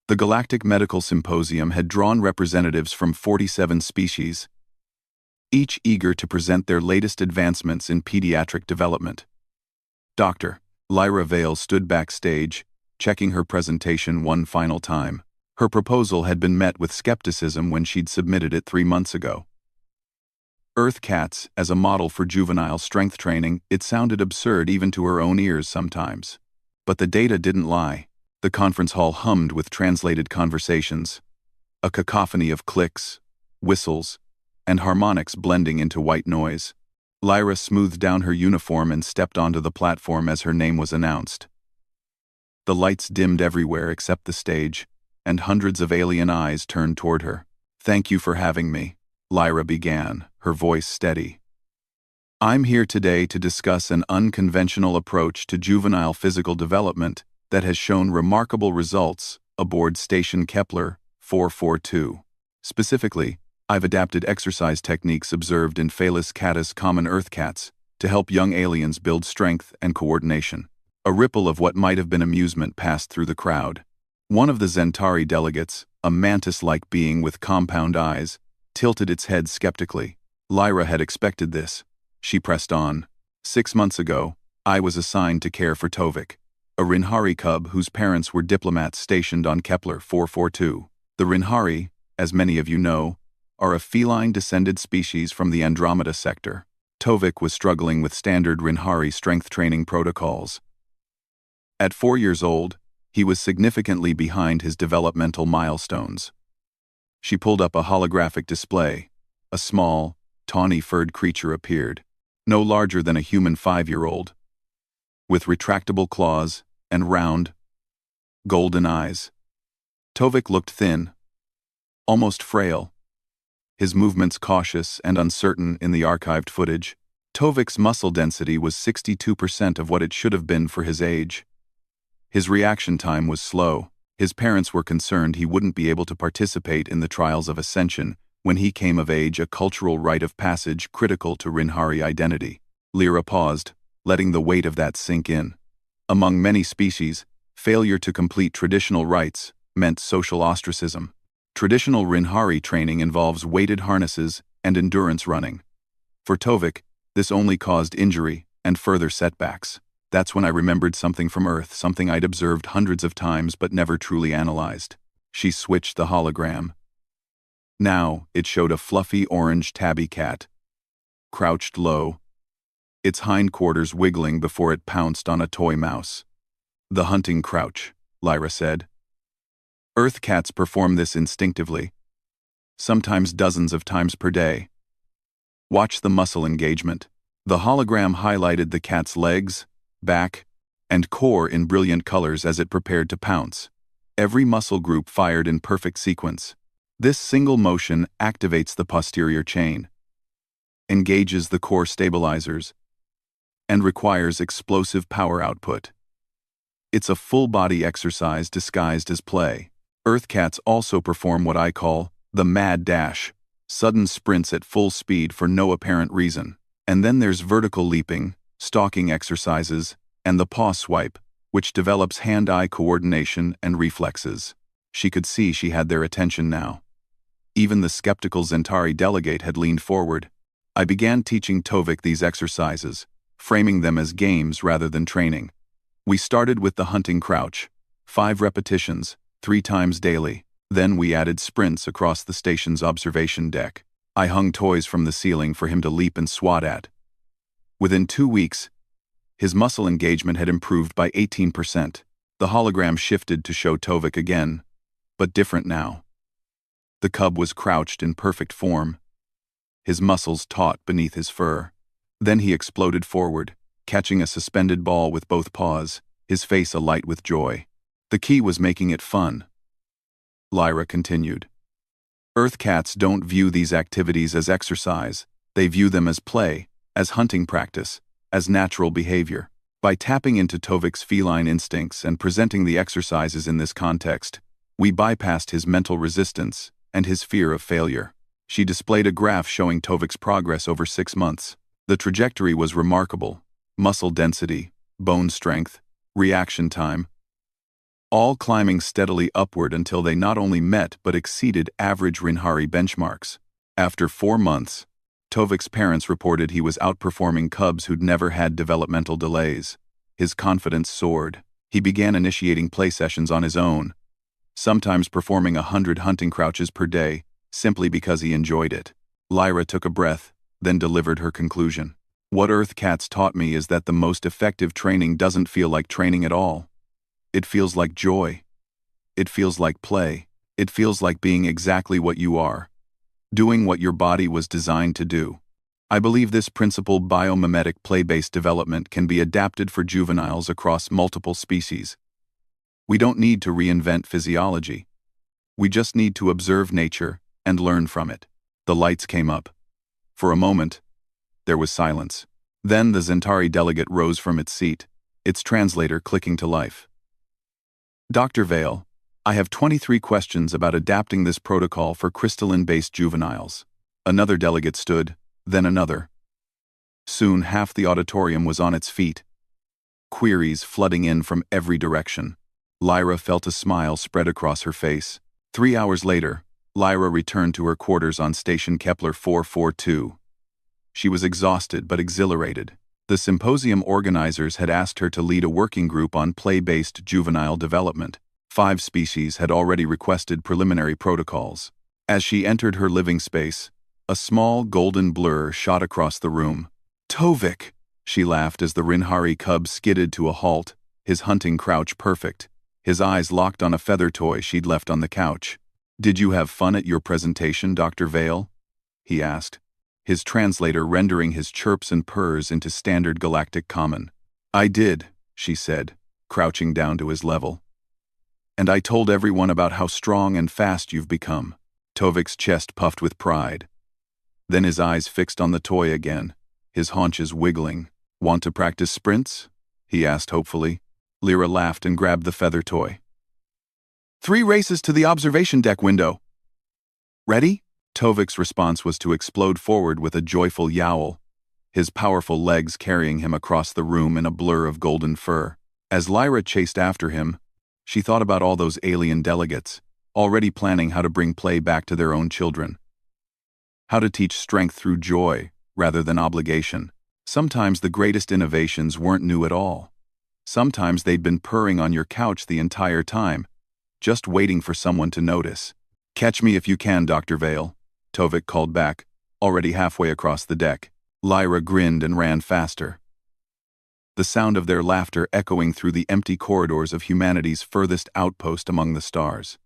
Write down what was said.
The Galactic Medical Symposium had drawn representatives from 47 species, each eager to present their latest advancements in pediatric development. Dr. Lyra Vale stood backstage, checking her presentation one final time. Her proposal had been met with skepticism when she'd submitted it 3 months ago. Earth cats as a model for juvenile strength training, it sounded absurd even to her own ears sometimes. But the data didn't lie. The conference hall hummed with translated conversations, a cacophony of clicks, whistles, and harmonics blending into white noise. Lyra smoothed down her uniform and stepped onto the platform as her name was announced. The lights dimmed everywhere except the stage, and hundreds of alien eyes turned toward her. "Thank you for having me," Lyra began, her voice steady. "I'm here today to discuss an unconventional approach to juvenile physical development that has shown remarkable results aboard Station Kepler 442. Specifically, I've adapted exercise techniques observed in Felis catus common earth cats to help young aliens build strength and coordination." A ripple of what might have been amusement passed through the crowd. One of the Zentari delegates, a mantis-like being with compound eyes, tilted its head skeptically. Lyra had expected this. She pressed on. "6 months ago, I was assigned to care for Tovik, a Rinhari cub whose parents were diplomats stationed on Kepler 442. The Rinhari, as many of you know, are a feline-descended species from the Andromeda sector. Tovik was struggling with standard Rinhari strength training protocols. At 4 years old, he was significantly behind his developmental milestones. She pulled up a holographic display. A small, tawny-furred creature appeared, no larger than a human 5-year-old, with retractable claws and round, golden eyes. Tovik looked thin, almost frail, his movements cautious and uncertain in the archived footage. Tovik's muscle density was 62% of what it should have been for his age. His reaction time was slow. His parents were concerned he wouldn't be able to participate in the trials of ascension when he came of age, a cultural rite of passage critical to Rinhari identity. Lyra paused, letting the weight of that sink in. Among many species, failure to complete traditional rites meant social ostracism. Traditional Rinhari training involves weighted harnesses and endurance running. For Tovik, this only caused injury and further setbacks. That's when I remembered something from Earth, something I'd observed hundreds of times but never truly analyzed. She switched the hologram. Now, it showed a fluffy orange tabby cat, crouched low, its hindquarters wiggling before it pounced on a toy mouse. "The hunting crouch," Lyra said. "Earth cats perform this instinctively, sometimes dozens of times per day. Watch the muscle engagement." The hologram highlighted the cat's legs, back, and core in brilliant colors as it prepared to pounce. Every muscle group fired in perfect sequence. This single motion activates the posterior chain, engages the core stabilizers, and requires explosive power output. It's a full-body exercise disguised as play. Earth cats also perform what I call the mad dash, sudden sprints at full speed for no apparent reason. And then there's vertical leaping, stalking exercises, and the paw swipe, which develops hand-eye coordination and reflexes. She could see she had their attention now. Even the skeptical Zentari delegate had leaned forward. I began teaching Tovik these exercises, framing them as games rather than training. We started with the hunting crouch, 5 repetitions, 3 times daily. Then we added sprints across the station's observation deck. I hung toys from the ceiling for him to leap and swat at. Within 2 weeks, his muscle engagement had improved by 18%. The hologram shifted to show Tovik again, but different now. The cub was crouched in perfect form, his muscles taut beneath his fur. Then he exploded forward, catching a suspended ball with both paws, his face alight with joy. The key was making it fun. Lyra continued. Earth cats don't view these activities as exercise. They view them as play, as hunting practice, as natural behavior. By tapping into Tovik's feline instincts and presenting the exercises in this context, we bypassed his mental resistance and his fear of failure. She displayed a graph showing Tovik's progress over 6 months. The trajectory was remarkable. Muscle density, bone strength, reaction time. all climbing steadily upward until they not only met but exceeded average Rinhari benchmarks. After 4 months, Tovik's parents reported he was outperforming cubs who'd never had developmental delays. His confidence soared. He began initiating play sessions on his own, sometimes performing 100 hunting crouches per day, simply because he enjoyed it. Lyra took a breath, then delivered her conclusion. What Earth Cats taught me is that the most effective training doesn't feel like training at all. It feels like joy. It feels like play. It feels like being exactly what you are, doing what your body was designed to do. I believe this principle biomimetic play-based development can be adapted for juveniles across multiple species. We don't need to reinvent physiology. We just need to observe nature and learn from it. The lights came up. For a moment, there was silence. Then the Zentari delegate rose from its seat, its translator clicking to life. Dr. Vale, I have 23 questions about adapting this protocol for crystalline-based juveniles. Another delegate stood, then another. Soon half the auditorium was on its feet, queries flooding in from every direction. Lyra felt a smile spread across her face. 3 hours later, Lyra returned to her quarters on Station Kepler 442. She was exhausted but exhilarated. The symposium organizers had asked her to lead a working group on play-based juvenile development. 5 species had already requested preliminary protocols. As she entered her living space, a small golden blur shot across the room. Tovik! She laughed as the Rinhari cub skidded to a halt, his hunting crouch perfect, his eyes locked on a feather toy she'd left on the couch. Did you have fun at your presentation, Dr. Vale? He asked, his translator rendering his chirps and purrs into standard galactic common. I did, she said, crouching down to his level. And I told everyone about how strong and fast you've become. Tovik's chest puffed with pride. Then his eyes fixed on the toy again, his haunches wiggling. Want to practice sprints? He asked hopefully. Lyra laughed and grabbed the feather toy. 3 races to the observation deck window. Ready? Tovik's response was to explode forward with a joyful yowl, his powerful legs carrying him across the room in a blur of golden fur. As Lyra chased after him, she thought about all those alien delegates, already planning how to bring play back to their own children. How to teach strength through joy, rather than obligation. Sometimes the greatest innovations weren't new at all. Sometimes they'd been purring on your couch the entire time, just waiting for someone to notice. Catch me if you can, Dr. Vale, Tovik called back, already halfway across the deck. Lyra grinned and ran faster, the sound of their laughter echoing through the empty corridors of humanity's furthest outpost among the stars.